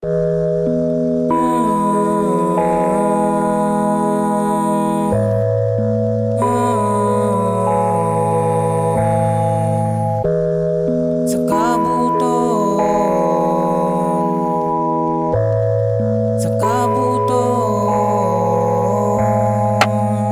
Sa kabuton, sa kabuton.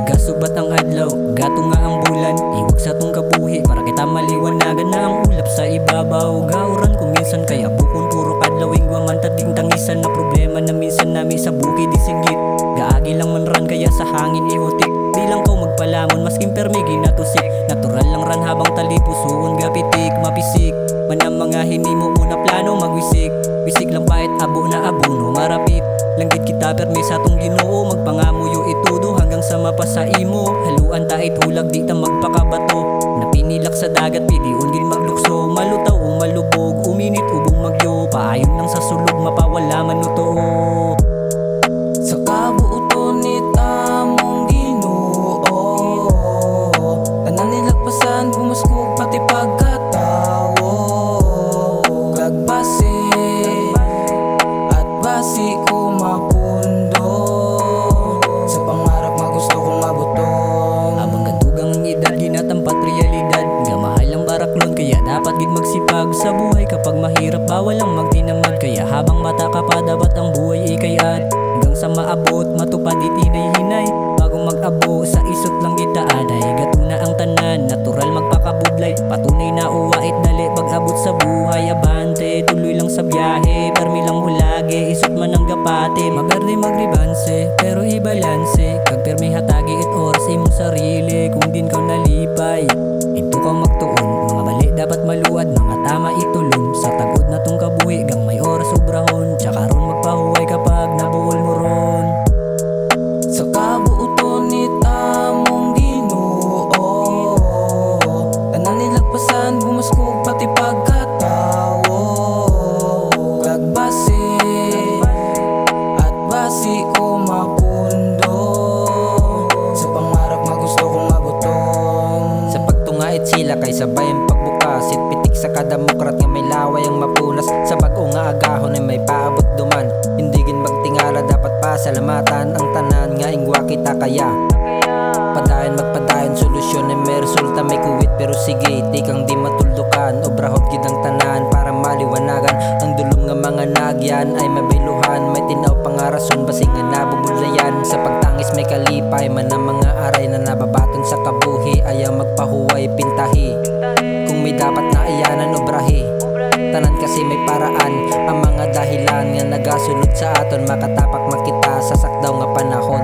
Gasubat ang adlaw, gato nga ang bulan. Iwag sa tong kabuhi para kita maliwanagan na ang ulap sa ibabaw. Gauran kung minsan kaya bukon puro kadlawing guaman tading tangisan na problema na minsan nami sa bukid isigit. Gaagi lang man ran kaya sa hangin ihutik. Di lang ko magpalamon masking permigi natusik. Natural lang ran habang talipusuon gapitik mapisik. Man ang mga hinimo una plano magwisik. Wisik lang pait abo na abuno marapit. Langgit kita permi sa tong Ginoo magpangamuyo itudo hanggang sa mapasa imo. Haluan tait hulag di ta magpakabato. Napinilak sa dagat piliun gil maglukso. Malutaw o malubog uminit ubong magyo. Paayon lang sa sulog mapawala man totoo. Sa kabuuton ni tamong Ginoo tanan nilagpasan bumaskog pati pagkatawo. Gagbase at basi ko mapundo sa pangarap nga gusto kong mabuton. Abang kadugang ang edad ginatampat realidad. Nga mahal ang baraklon kaya dapat gid magsipag sa buhay. Kapag mahirap bawal ang magtinamad. Kaya habang bata ka pa dapat ang buhay ikayat. Hanggang sa maabot matupad itinay hinay. Bago mag-abo sa isot lang itaaday. Gatuna ang tanan natural magpakabudlay. Patunay na uwait dali pag-abot sa buhay. Abante tuloy lang sa biyahe. Permi lang hulage isot man ang gapate. Maberde magribanse pero ibalanse. Kag permi hatagi it oras imong sarili. Kung din ka nalipay ito ka magtuon. Mga bali dapat maluad mga tama itulon. Sa tagod na tong kabuhi gang may oras sobrahon. Tsaka ron magpahuway kapag nabuol mo ron. Sa kabuuton ni tamong Ginoo tanan nilagpasan bumaskog pati pagkatawo. Gagbase at basi ko mapundo sa pangarap nga gusto kong mabuton. Sa pagtungait sila kay sabay ang pagbukas. Pitik sa kadamokrat nga may laway ang mapunas. Sa bag-o nga agahon ay may paabot duman. Hindi gin magtingala dapat pasalamatan ang tanan nga ingwa kita kaya. Padayon magpadayon solusyon ay may resulta may kuwit pero sige tikang di matuldukan. Obrahot gid ang tanan para maliwanagan. Ang dulong nga mga nagyan ay mabiluhan. May tinaw pangarason basing nga nabubudlayan. Sa pagtangis may kalipay man ang mga aray na nababaton sa kabuhi. Ayaw magpahuway pintahi kung may dapat na iyanan obrahi. Tanan kasi may paraan ang mga dahilan nga nagasulod sa aton makatapak makita sa sakdaw nga panahon.